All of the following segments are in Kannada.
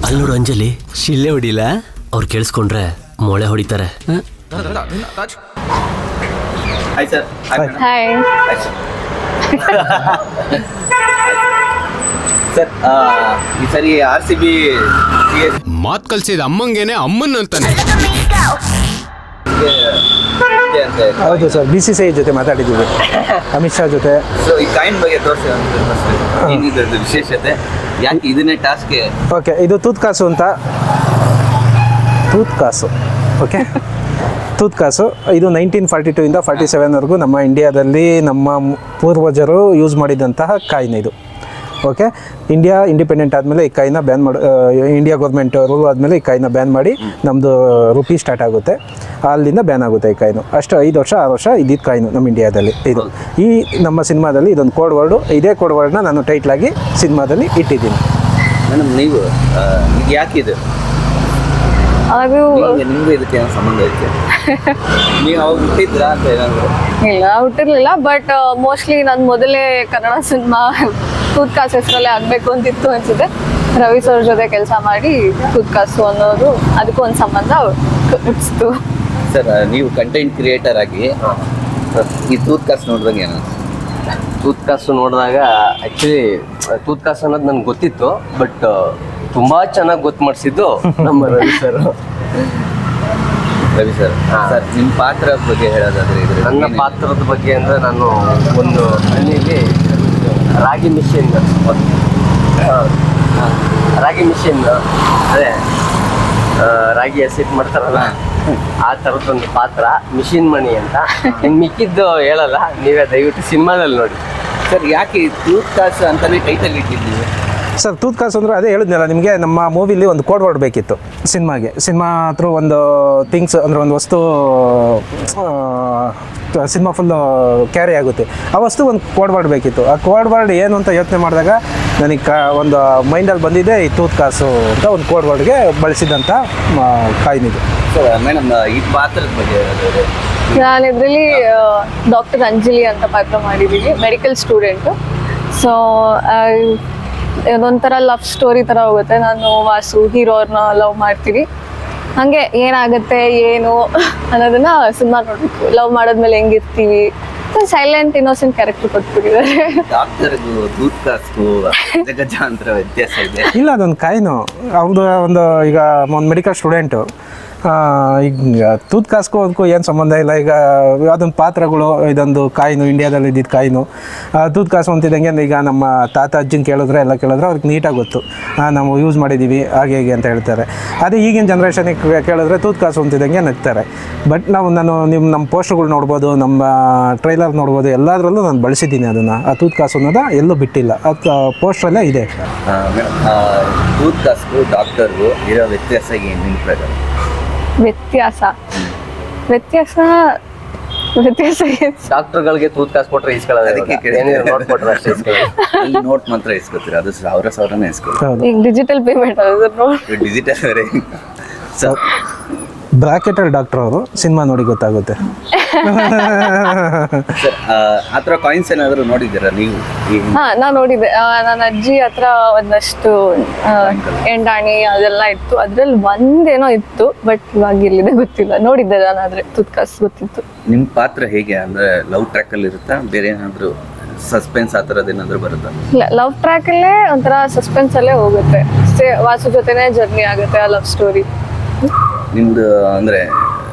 ಅಲ್ಲಿ ನೋಡು ಅಂಜಲಿ, ಶಿಲ್ಲೆ ಹೊಡಿಲ್ಲ, ಅವ್ರು ಕೇಳಿಸ್ಕೊಂಡ್ರೆ ಮೊಳೆ ಹೊಡಿತಾರೆ. Hi sir. ಹಾಯ್ ಸರ್, ಈ ಸರಿ RCB ಮಾತ್ ಕಲ್ಸಿದ ಅಮ್ಮಂಗೇನೆ ಅಮ್ಮನ್ ಅಂತಾನೆ. ಹೌದು ಸರ್, BCCI ಜೊತೆ ಮಾತಾಡಿದ್ದೀವಿ, ಅಮಿತ್ ಶಾ ಜೊತೆ. ಸೊ ಈ ಕಾಯಿನ್ ಬಗ್ಗೆ ತೋರಿಸಿ, ಏನಿದೆ ವಿಶೇಷತೆ, ಯಾಕೆ ಇದನ್ನೇ ಟಾಸ್ಕ್ಗೆ? ಓಕೆ, ಇದು ತೂತ್ಕಾಸು ಅಂತ. ತೂತ್ಕಾಸು, ಓಕೆ, ತೂತ್ಕಾಸು. ಇದು 1942 ಇಂದ 47ವರೆಗೂ ನಮ್ಮ ಇಂಡಿಯಾದಲ್ಲಿ ನಮ್ಮ ಪೂರ್ವಜರು ಯೂಸ್ ಮಾಡಿದಂತಹ ಕಾಯಿನ್ ಇದು. ಓಕೆ, ಇಂಡಿಯಾ ಇಂಡಿಪೆಂಡೆಂಟ್ ಆದಮೇಲೆ ಈ ಕಾಯಿನ ಬ್ಯಾನ್ ಮಾಡಿ, ಇಂಡಿಯಾ ಗೌರ್ಮೆಂಟ್ ರೂಲ್ ಆದಮೇಲೆ ಈ ಕಾಯಿನ ಬ್ಯಾನ್ ಮಾಡಿ ನಮ್ಮದು ರುಪಿ ಸ್ಟಾರ್ಟ್ ಆಗುತ್ತೆ, ಅಲ್ಲಿಂದ ಬ್ಯಾನ್ ಆಗುತ್ತೆ ಈ ಕಾಯಿನು. ಅಷ್ಟು 5 ವರ್ಷ 6 ವರ್ಷ ಇದ್ದಿದ್ದು ಕಾಯಿನು ನಮ್ಮ ಇಂಡಿಯಾದಲ್ಲಿ. ಇದು ಈ ನಮ್ಮ ಸಿನಿಮಾದಲ್ಲಿ ಇದೊಂದು ಕೋಡ್ ವರ್ಡು, ಇದೇ ಕೋಡ್ ವರ್ಡ್ನ ನಾನು ಟೈಟ್ಲಾಗಿ ಸಿನಿಮಾದಲ್ಲಿ ಇಟ್ಟಿದ್ದೀನಿ. ಮೇಡಮ್, ನೀವು ಯಾಕೆ ಇದು ಅದು ನಿಮ್ಗೆ ಇದಕ್ಕೆ ಏನೋ ಸಂಬಂಧ ಐತೆ? ನೀವು ಅವಾಗ ಹುಟ್ಟಿದ್ರಾ ಅಂತ ಏನಾದ್ರು? ಇಲ್ಲ, ಹುಟ್ಟಿರ್ಲಿಲ್ಲ. ಬಟ್ ಮೋಸ್ಟ್ಲಿ ನಾನು ಮೊದಲೇ ಕನ್ನಡ ಸಿನಿಮಾ ತೂತ್ಕಾಸು ಹೆಸರಲ್ಲೇ ಆಗಬೇಕು ಅಂತಿತ್ತು ಅನ್ಸುತ್ತೆ. ರವಿ ಸರ್ ಜೊತೆ ಕೆಲಸ ಮಾಡಿ ತೂತ್ಕಾಸು ಅನ್ನೋದು ಅದಕ್ಕೂ ಒಂದು ಸಂಬಂಧ ಹುಟ್ಟಿಸ್ತು. ಸರ್, ನೀವು ಕಂಟೆಂಟ್ ಕ್ರಿಯೇಟರ್ ಆಗಿ ಈ ತೂತ್ಕಾಸು ನೋಡಿದಾಗ ಏನು? ತೂತ್ಕಾಸು ನೋಡಿದಾಗ ಆಕ್ಚುಲಿ ತೂತ್ಕಾಸು ಅನ್ನೋದು ನನ್ಗೆ ಗೊತ್ತಿತ್ತು, ಬಟ್ ತುಂಬಾ ಚೆನ್ನಾಗಿ ಗೊತ್ತು ಮಾಡಿಸಿದ್ದು ನಮ್ಮ Ravi sir. Ravi sir, sir ನಿಮ್ಮ ಪಾತ್ರ ಬಗ್ಗೆ ಹೇಳೋದಾದ್ರೆ ನನ್ನ ಪಾತ್ರದ ಬಗ್ಗೆ ಅಂದರೆ, ನಾನು ಒಂದು ಹಳ್ಳಿಲಿ ರಾಗಿ ಮಿಷಿನ್ ಅದೇ ರಾಗಿ ಹಸಿಟ್ಟು ಮಾಡ್ತಾರಲ್ಲ, ಆ ಥರದ್ದೊಂದು ಪಾತ್ರ, ಮಿಷಿನ್ ಮಣಿ ಅಂತ. ಇನ್ನು ಮಿಕ್ಕಿದ್ದು ಹೇಳಲ್ಲ, ನೀವೇ ದಯವಿಟ್ಟು ಸಿನಿಮಾದಲ್ಲಿ ನೋಡಿ. ಸರ್, ಯಾಕೆ ಈ ತೂತ್ಕಾಸು ಅಂತಾನೆ ಟೈಟಲ್ ಇಟ್ಟಿದ್ದೀವಿ? ಸರ್, ತೂತ್ಕಾಸು ಅಂದರೆ ಅದೇ ಹೇಳಿದ್ನಲ್ಲ ನಿಮಗೆ, ನಮ್ಮ ಮೂವಿಲಿ ಒಂದು ಕೋಡ್ ವರ್ಡ್ ಬೇಕಿತ್ತು ಸಿನಿಮಾಗೆ. ಸಿನಿಮಾ ಹತ್ರ ಒಂದು ಥಿಂಗ್ಸ್ ಅಂದರೆ ಒಂದು ವಸ್ತು ಸಿನಿಮಾ ಫುಲ್ಲು ಕ್ಯಾರಿ ಆಗುತ್ತೆ, ಆ ವಸ್ತು ಒಂದು ಕೋಡ್ ವರ್ಡ್ ಬೇಕಿತ್ತು. ಆ ಕೋಡ್ ವರ್ಡ್ ಏನು ಅಂತ ಯೋಚನೆ ಮಾಡಿದಾಗ ನನಗೆ ಒಂದು ಮೈಂಡಲ್ಲಿ ಬಂದಿದೆ ಈ ತೂತ್ಕಾಸು ಅಂತ ಒಂದು ಕೋಡ್ ವರ್ಡ್ಗೆ ಬಳಸಿದಂಥ ಕಾಯಿನಿದು. ಸರ್ ಮೇಡಮ್, ಈ ಪಾತ್ರದ ಬಗ್ಗೆ ಹೇಳೋದಾದ್ರೆ? ನಾನು ಇದರಲ್ಲಿ ಡಾಕ್ಟರ್ ಅಂಜಲಿ ಅಂತ ಪಾತ್ರ ಮಾಡಿದ್ದೀನಿ, ಮೆಡಿಕಲ್ ಸ್ಟೂಡೆಂಟು. ಸೊ ಇದೊಂಥರ ಲವ್ ಸ್ಟೋರಿ ಥರ ಹೋಗುತ್ತೆ. ನಾನು ವಾಸು ಹೀರೋರ್ನ ಲವ್ ಮಾಡ್ತೀನಿ, ಹಾಗೆ ಏನಾಗುತ್ತೆ ಏನು ಅನ್ನೋದನ್ನ ಸಿನಿಮಾ ನೋಡಬೇಕು. ಲವ್ ಮಾಡಿದ್ಮೇಲೆ ಹೆಂಗಿರ್ತೀವಿ, ಸೈಲೆಂಟ್ ಇನ್ನೋಸೆಂಟ್ ಕ್ಯಾರೆಕ್ಟರ್ ಕೊಟ್ಬಿಟ್ಟಿದ್ದಾರೆ. ಡಾಕ್ಟರ್ಗೂ ತೂತ್ಕಾಸ್ಗೂ ಗಜಾಂತರ ವ್ಯತ್ಯಾಸ ಇದೆ? ಇಲ್ಲ, ಅದೊಂದು ಕಾಯಿನು. ಅವ್ರದ್ದು ಒಂದು ಈಗ ಒಂದು ಮೆಡಿಕಲ್ ಸ್ಟೂಡೆಂಟು, ಈಗ ತೂತ್ಕಾಸ್ಗೂ ಅದಕ್ಕೂ ಏನು ಸಂಬಂಧ ಇಲ್ಲ. ಈಗ ಅದೊಂದು ಪಾತ್ರಗಳು, ಇದೊಂದು ಕಾಯಿನು, ಇಂಡಿಯಾದಲ್ಲಿ ಇದ್ದಿದ್ದು ಕಾಯಿನು. ತೂತ್ಕಾಸು ಅಂತಿದ್ದಂಗೆ ಈಗ ನಮ್ಮ ತಾತ ಅಜ್ಜಿನ ಕೇಳಿದ್ರೆ ಎಲ್ಲ ಕೇಳಿದ್ರೆ ಅವ್ರಿಗೆ ನೀಟಾಗಿ ಗೊತ್ತು, ನಾವು ಯೂಸ್ ಮಾಡಿದ್ದೀವಿ ಹಾಗೆ ಹೇಗೆ ಅಂತ ಹೇಳ್ತಾರೆ. ಅದೇ ಈಗಿನ ಜನ್ರೇಷನಿಗೆ ಕೇಳಿದ್ರೆ ತೂತ್ಕಾಸು ಅಂತಿದ್ದಂಗೆ ನಗ್ತಾರೆ. ಬಟ್ ನಮ್ಮ ಪೋಸ್ಟರ್ಗಳು ನೋಡ್ಬೋದು, ನಮ್ಮ ಟ್ರೈಲರ್ ನೋಡ್ಬೋದು, ಎಲ್ಲದರಲ್ಲೂ ನಾನು ಬಳಸಿದ್ದೀನಿ ಅದನ್ನು. ಆ ತೂತ್ಕಾಸು ಅನ್ನೋದು ಎಲ್ಲೂ ಬಿಟ್ಟಿಲ್ಲ, ಅದು ಪೋಸ್ಟ್ರಲ್ಲೇ ಇದೆ. ತೂತ್ಕಾಸ್ಗೂ ಡಾಕ್ಟರ್ಗೂ ಇರೋ ವ್ಯತ್ಯಾಸ ಏನು ನಿಮ್ಮ ಪ್ರಕಾರ? ವ್ಯತ್ಯಾಸ ಡಾಕ್ಟರ್ಗಳಿಗೆ ತೂತ್ಕಾಸು ಕೊಟ್ಟರೆ ನೋಡ್ಕೊಟ್ರೆ ಅಷ್ಟೇ ಇಸ್ಕೊಳ್ಳೋದು. ನೋಟ್ ಮಾತ್ರ ಇಸ್ಕೊತೀರ, ಅದು ಸಾವಿರನೇ ಇಸ್ಕೊತೀರ. ಈಗ ಡಿಜಿಟಲ್ ಪೇಮೆಂಟ್ ಡಿಜಿಟಲ್ ಬೇರೆ. ಸರ್, ಬ್ರಾಕೆಟಲ್ಲಿ ಡಾಕ್ಟರ್ ಅವರು ಸಿನಿಮಾ ನೋಡಿ ಗೊತ್ತಾಗುತ್ತೆ. ಸರ್, ಆ ಥರ ಕಾಯಿನ್ಸ್ ಏನಾದರೂ ನೋಡಿದ್ದೀರಾ ನೀವು? ನಾನು ನೋಡಿದ್ದೆ. ನನ್ನ ಅಜ್ಜಿ ಹತ್ರ ಒಂದಷ್ಟು ಎಂಡಾಣಿ ಅದೆಲ್ಲ ಇತ್ತು, ಅದ್ರಲ್ಲಿ ಒಂದೇನೋ ಇತ್ತು, ಬಟ್ ಇವಾಗ ಎಲ್ಲಿದೆ ಗೊತ್ತಿಲ್ಲ. ನೋಡಿದ್ದೆ ನಾನು, ಆದ್ರೆ ತೂತ್ಕಾಸು ಗೊತ್ತಿತ್ತು. ನಿಮ್ಮ ಪಾತ್ರ ಹೇಗೆ ಅಂದರೆ ಲವ್ ಟ್ರ್ಯಾಕಲ್ಲಿ ಇರುತ್ತಾ, ಬೇರೆ ಏನಾದರೂ ಸಸ್ಪೆನ್ಸ್ ಆ ಥರದ್ದು ಏನಾದರೂ ಬರುತ್ತಾ? ಇಲ್ಲ, ಲವ್ ಟ್ರ್ಯಾಕಲ್ಲೇ ಒಂಥರ ಸಸ್ಪೆನ್ಸ್ ಅಲ್ಲೇ ಹೋಗುತ್ತೆ. ವಾಸು ಜೊತೆನೇ ಜರ್ನಿ ಆಗುತ್ತೆ ಆ ಲವ್ ಸ್ಟೋರಿ. ನಿಮ್ದು ಅಂದರೆ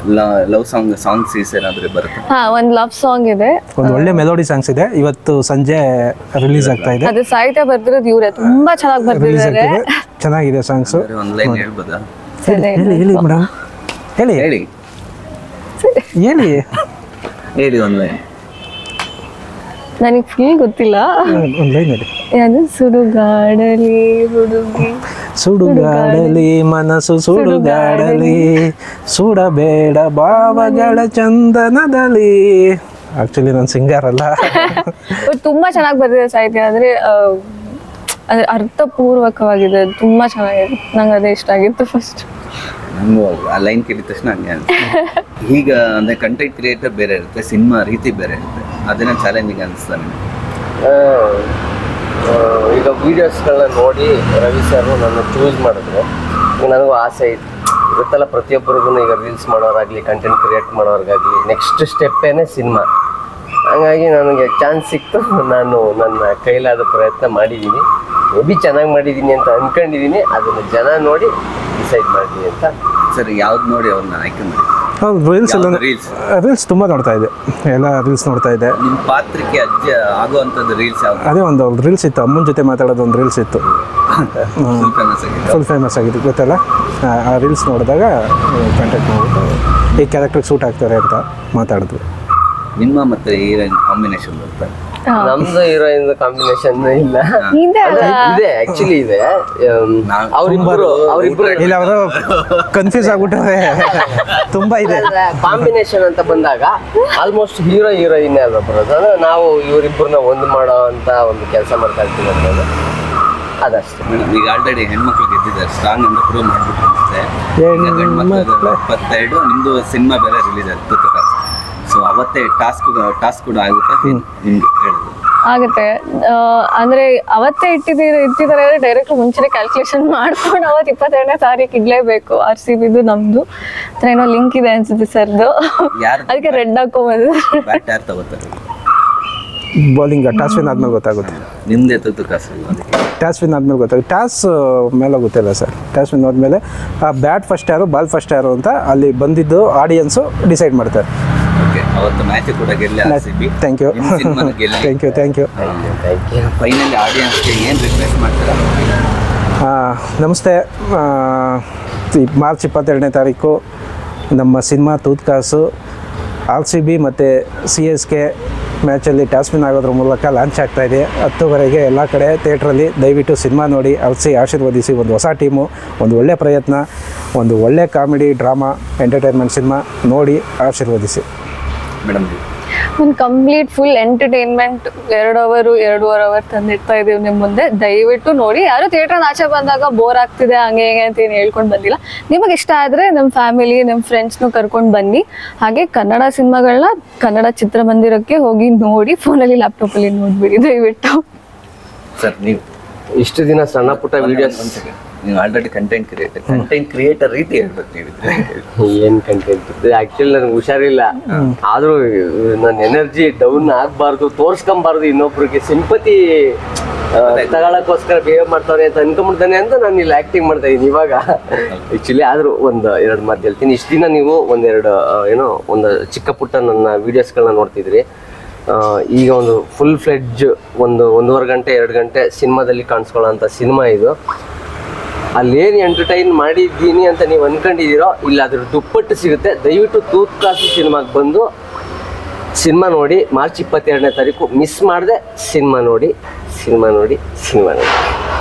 ಲವ್ ಸಾಂಗ್ಸ್ ಏನಾದರೂ ಬರುತ್ತೆ? ಒಂದು ಲವ್ ಸಾಂಗ್ ಇದೆ, ಒಂದು ಒಳ್ಳೆ ಮೆಲೋಡಿ ಸಾಂಗ್ಸ್ ಇದೆ. ಇವತ್ತು ಸಂಜೆ ರಿಲೀಸ್ ಆಗ್ತಾ ಇದೆ. ಅದು ಸಾಹಿತ್ಯ ಬರ್ದಿರೋದು ಇವರೇ, ತುಂಬಾ ಚೆನ್ನಾಗಿ ಬರ್ದಿದ್ದಾರೆ. ಚೆನ್ನಾಗಿದೆ ಸಾಂಗ್ಸ್. ಒಂದು ಲೈನ್ ಹೇಳ್ಬೋದಾ? ಹೇಳಿ ಮೇಡಮ್, ಹೇಳಿ ಹೇಳಿ ಹೇಳಿ ಹೇಳಿ ಒಂದು ಲೈನ್. ನನಗೆ ಫುಲ್ ಗೊತ್ತಿಲ್ಲ. ಒಂದು ಲೈನ್ ಹೇಳಿ. ಅದು ಸುಡುಗಾಡಲಿ ಹುಡುಗಿ, ಸುಡುಗಾಡಲಿ ಮನಸ್ಸು ಸುಡುಗಾಡಲಿ, ಸುಡಬೇಡ ಭಾವಗಳ ಚಂದನದಲ್ಲಿ. ಆಕ್ಚುಲಿ ನಾನು ಸಿಂಗರ್ ಅಲ್ಲ. ತುಂಬಾ ಚೆನ್ನಾಗಿ ಬರ್ದಿದೆ ಸಾಹಿತ್ಯ, ಅಂದ್ರೆ ಅರ್ಥಪೂರ್ವಕವಾಗಿದೆ, ತುಂಬಾ ಚೆನ್ನಾಗಿದೆ. ನಂಗೆ ಅದೇ ಇಷ್ಟ ಆಗಿತ್ತು ಫಸ್ಟ್. ನನಗೂ ಆ ಲೈನ್ ಕೇಳಿದ ತಕ್ಷಣ ಹಂಗೆ ಅನಿಸ್ತು. ಈಗ ಅಂದರೆ ಕಂಟೆಂಟ್ ಕ್ರಿಯೇಟರ್ ಬೇರೆ ಇರುತ್ತೆ, ಸಿನಿಮಾ ರೀತಿ ಬೇರೆ ಇರುತ್ತೆ, ಅದನ್ನ ಚಾಲೆಂಜಿಂಗ್ ಅನಿಸ್ತಾ ನನಗೆ. ಈಗ ವೀಡಿಯೋಸ್ಗಳನ್ನ ನೋಡಿ ರವಿ ಸರ್ ನನ್ನ ಚೂಸ್ ಮಾಡಿದ್ರು. ನನಗೂ ಆಸೆ ಇರುತ್ತಲ್ಲ ಪ್ರತಿಯೊಬ್ಬರಿಗೂ, ಈಗ ರೀಲ್ಸ್ ಮಾಡೋರಾಗಲಿ ಕಂಟೆಂಟ್ ಕ್ರಿಯೇಟ್ ಮಾಡೋರ್ಗಾಗಲಿ ನೆಕ್ಸ್ಟ್ ಸ್ಟೆಪ್ಪೇನೆ ಸಿನಿಮಾ. ಹಾಗಾಗಿ ನನಗೆ ಚಾನ್ಸ್ ಸಿಕ್ತು, ನಾನು ನನ್ನ ಕೈಲಾದ ಪ್ರಯತ್ನ ಮಾಡಿದ್ದೀನಿ. ಮೇ ಬಿ ಚೆನ್ನಾಗಿ ಮಾಡಿದ್ದೀನಿ ಅಂತ ಅಂದ್ಕೊಂಡಿದ್ದೀನಿ, ಅದನ್ನು ಜನ ನೋಡಿ ಡಿಸೈಡ್ ಮಾಡಲಿ ಅಂತ. ಸರ್ ಯಾವ್ದು ನೋಡಿ ಅವ್ರನ್ನ ಆಯ್ಕೆ ಮಾಡಿ? ಹೌದು, ರೀಲ್ಸ್ ತುಂಬ ನೋಡ್ತಾ ಇದ್ದೆ, ಎಲ್ಲ ರೀಲ್ಸ್ ನೋಡ್ತಾ ಇದ್ದೆ. ನಿಮ್ಮ ಪಾತ್ರಕ್ಕೆ ಆಗುವಂಥದ್ದು ರೀಲ್ಸ್ ಯಾವ್ದು? ಅದೇ ಒಂದು ರೀಲ್ಸ್ ಇತ್ತು, ಅಮ್ಮನ ಜೊತೆ ಮಾತಾಡೋದು ಒಂದು ರೀಲ್ಸ್ ಇತ್ತು, ಫುಲ್ ಫೇಮಸ್ ಆಗಿದೆ. ಫುಲ್ ಫೇಮಸ್ ಆಗಿತ್ತು ಗೊತ್ತಲ್ಲ. ಆ ರೀಲ್ಸ್ ನೋಡಿದಾಗ ಕಾಂಟ್ಯಾಕ್ಟ್ ಮಾಡಿಬಿಟ್ಟು ಈ ಕ್ಯಾರೆಕ್ಟರ್ಗೆ ಸೂಟ್ ಆಗ್ತಾರೆ ಅಂತ ಮಾತಾಡಿದ್ವಿ. ನಿಮ್ಮ ಮತ್ತೆ ಹೀರೋಯಿನ್ ಕಾಂಬಿನೇಷನ್ ಬರ್ತಾರೆ? ನಮ್ದು ಹೀರೋಯಿನ್ ಕಾಂಬಿನೇಷನ್ ಇಲ್ಲ, ಇದೆ ಅಲ್ಲ? ಇದೆ ಆಕ್ಚುಲಿ ಇದೆ. ಅವ್ರಿಬ್ರು ಇಲ್ಲ, ಅವರು ಕನ್ಫ್ಯೂಸ್ ಆಗ್ಬಿಟ್ಟವ್ರೆ, ತುಂಬ ಇದೆ. ಕಾಂಬಿನೇಷನ್ ಅಂತ ಬಂದಾಗ ಆಲ್ಮೋಸ್ಟ್ ಹೀರೋ ಹೀರೋಯಿನ್ ಅಲ್ವಾ ಬರೋದು. ಅಂದ್ರೆ ನಾವು ಇವರಿಬ್ಬರನ್ನ ಒಂದು ಮಾಡೋ ಅಂತ ಒಂದು ಕೆಲಸ ಮಾಡ್ತಾ ಇರ್ತೀವಿ ಅನ್ನೋದು ಅದಷ್ಟೇ. ಮೇಡಮ್, ಈಗ ಆಲ್ರೆಡಿ ಹೆಣ್ಮಕ್ಳು ಗೆದ್ದಿದ್ದಾರೆ, ಸ್ಟ್ರಾಂಗ್ ಅಂತ ಪ್ರೂವ್ ಮಾಡ್ಬಿಟ್ರು. ಮತ್ತೆ ಈಗ ಗಂಡು ಮಕ್ಕಳು 22 ನಿಮ್ದು ಸಿನಿಮಾ ಬೇರೆ ರಿಲೀಸ್ ಆಗ್ತದೆ. ಸೊ ಅವತ್ತೇ ಟಾಸ್ಕ್ ಕೂಡ ಆಗುತ್ತೆ ನಿಮ್ಗೆ ಹೇಳಿದ್ರು? ಆಗುತ್ತೆ. ಅಂದ್ರೆ ಅವತ್ತೇ ಇಟ್ಟಿದ್ದಾರೆ ಡೈರೆಕ್ಟ್ ಮುಂಚೆನೆ ಕ್ಯಾಲ್ಕುಲೇಷನ್ ಮಾಡ್ಕೊಂಡು ಅವತ್ತು 22ನೇ ತಾರೀಕು ಇಡ್ಲೇಬೇಕು. RCBದು ನಮ್ದು ಹತ್ರ ಏನೋ ಲಿಂಕ್ ಇದೆ ಅನ್ಸುತ್ತೆ ಸರ್ದು, ಅದಕ್ಕೆ ರೆಡ್ ಹಾಕೊಂಬಂದು. ಬ್ಯಾಟ್ ಯಾರು ತಗೋತಾರೆ? ಬೌಲಿಂಗ್ ಟಾಸ್ ವಿನ್ ಆದ್ಮೇಲೆ ಗೊತ್ತಾಗುತ್ತೆ. ನಿಮ್ದೇ ತುತ್ತು ಕಾಸು ಅದಕ್ಕೆ? ಟಾಸ್ ವಿನ್ ಆದ್ಮೇಲೆ ಗೊತ್ತಾಗುತ್ತೆ. ಟಾಸ್ ಮೇಲೆ ಗೊತ್ತಿಲ್ಲ ಸರ್. ಟಾಸ್ ವಿನ್ ಆದಮೇಲೆ ಆ ಬ್ಯಾಟ್ ಫಸ್ಟ್ ಯಾರು ಬಾಲ್ ಫಸ್ಟ್ ಯಾರು ಅಂತ ಅಲ್ಲಿ ಬಂದಿದ್ದು ಆಡಿಯನ್ಸು ಡಿಸೈಡ್ ಮಾಡ್ತಾರೆ. ಓಕೆ, ಅವತ್ತು ಮ್ಯಾಚ್ ಕೂಡ ಗೆಲ್ಲಿ RCB. Thank you, thank you, thank you. Finally ಆಡಿಯನ್ಸ್ಗೆ ಏನು ರಿಕ್ವೆಸ್ಟ್ ಮಾಡ್ತೀರಾ? ನಮಸ್ತೆ. ಮಾರ್ಚ್ 22ನೇ ತಾರೀಕು ನಮ್ಮ ಸಿನಿಮಾ ತೂತ್ ಕಾಸು RCB ಮತ್ತು CSK ಮ್ಯಾಚಲ್ಲಿ ಟಾಸ್ ವಿನ್ ಆಗೋದ್ರ ಮೂಲಕ ಲಾಂಚ್ ಆಗ್ತಾಯಿದೆ. 10:00 ಎಲ್ಲ ಕಡೆ ಥಿಯೇಟ್ರಲ್ಲಿ ದಯವಿಟ್ಟು ಸಿನಿಮಾ ನೋಡಿ ಆಶೀರ್ವದಿಸಿ. ಒಂದು ಹೊಸ ಟೀಮು, ಒಂದು ಒಳ್ಳೆಯ ಪ್ರಯತ್ನ, ಒಂದು ಒಳ್ಳೆ ಕಾಮಿಡಿ ಡ್ರಾಮಾ ಎಂಟರ್ಟೈನ್ಮೆಂಟ್ ಸಿನಿಮಾ ನೋಡಿ ಆಶೀರ್ವದಿಸಿ. ಮೇಡಮ್, ಒಂದು ಕಂಪ್ಲೀಟ್ ಫುಲ್ ಎಂಟರ್ಟೈನ್ಮೆಂಟ್ 2 ಅವರ್ ತಂದಿಡ್ತಾ ಇದೀವಿ ನಿಮ್ಮ ಮುಂದೆ. ದಯವಿಟ್ಟು ನೋಡಿ. ಯಾರು ಥಿಯೇಟರ್ ಆಚೆ ಬಂದಾಗ ಬೋರ್ ಆಗ್ತಿದೆ ಹಂಗೆ ಹೇಗೆ ಅಂತ ಏನು ಹೇಳ್ಕೊಂಡು ಬಂದಿಲ್ಲ. ನಿಮಗೆ ಇಷ್ಟ ಆದರೆ ನಿಮ್ಮ ಫ್ಯಾಮಿಲಿ ನಿಮ್ಮ ಫ್ರೆಂಡ್ಸ್ನು ಕರ್ಕೊಂಡು ಬನ್ನಿ. ಹಾಗೆ ಕನ್ನಡ ಸಿನಿಮಾಗಳನ್ನ ಕನ್ನಡ ಚಿತ್ರಮಂದಿರಕ್ಕೆ ಹೋಗಿ ನೋಡಿ, ಫೋನಲ್ಲಿ ಲ್ಯಾಪ್ಟಾಪಲ್ಲಿ ನೋಡ್ಬಿಡಿ ದಯವಿಟ್ಟು. ಸರ್ ನೀವು ಇಷ್ಟು ದಿನ ಸಣ್ಣ ಪುಟ್ಟ ವಿಡಿಯೋಸ್, ನೀವು ಆಲ್ರೆಡಿ ಕಂಟೆಂಟ್ ಕ್ರಿಯೇಟರ್ ರೀತಿ ಹೇಳ್ಬೇಕು ನೀವು. ಏನ್ ಕಂಟೆಂಟ್ ಆಕ್ಚುಲಿ ನನಗೆ ಹುಷಾರಿಲ್ಲ, ಆದ್ರೂ ನನ್ನ ಎನರ್ಜಿ ಡೌನ್ ಆಗ್ಬಾರ್ದು, ತೋರ್ಸ್ಕೊಂಬಾರ್ದು, ಇನ್ನೊಬ್ರಿಗೆ ಸಿಂಪತಿ ತಗೊಳಕ್ಕೋಸ್ಕರ ಬಿಹೇವ್ ಮಾಡ್ತಾವ್ರೆ ಅಂತ ಅನ್ಕೊಂಡ್ಬಿಡ್ತಾನೆ ಅಂತ ನಾನು ಇಲ್ಲಿ ಆಕ್ಟಿಂಗ್ ಮಾಡ್ತಾ ಇದ್ದೀನಿ ಇವಾಗ. ಆಕ್ಚುಲಿ ಆದ್ರೂ 1-2 ಮಾತು ಹೇಳ್ತೀನಿ. ಇಷ್ಟು ದಿನ ನೀವು ಒಂದು ಚಿಕ್ಕ ಪುಟ್ಟ ನನ್ನ ವಿಡಿಯೋಸ್ಗಳನ್ನ ನೋಡ್ತಿದ್ರಿ. ಈಗ ಒಂದು ಫುಲ್ ಫ್ಲೆಡ್ಜ್ 1.5 ಗಂಟೆ 2 ಗಂಟೆ ಸಿನಿಮಾದಲ್ಲಿ ಕಾಣಿಸ್ಕೊಳ್ಳೋಂಥ ಸಿನಿಮಾ ಇದು. ಅಲ್ಲೇನು ಎಂಟರ್ಟೈನ್ ಮಾಡಿದ್ದೀನಿ ಅಂತ ನೀವು ಅಂದ್ಕೊಂಡಿದ್ದೀರೋ ಇಲ್ಲ, ಅದ್ರ ದುಪ್ಪಟ್ಟು ಸಿಗುತ್ತೆ. ದಯವಿಟ್ಟು ತೂತ್ ಕಾಸು ಸಿನಿಮಾಗೆ ಬಂದು ಸಿನಿಮಾ ನೋಡಿ. ಮಾರ್ಚ್ 22ನೇ ತಾರೀಕು ಮಿಸ್ ಮಾಡದೆ ಸಿನಿಮಾ ನೋಡಿ.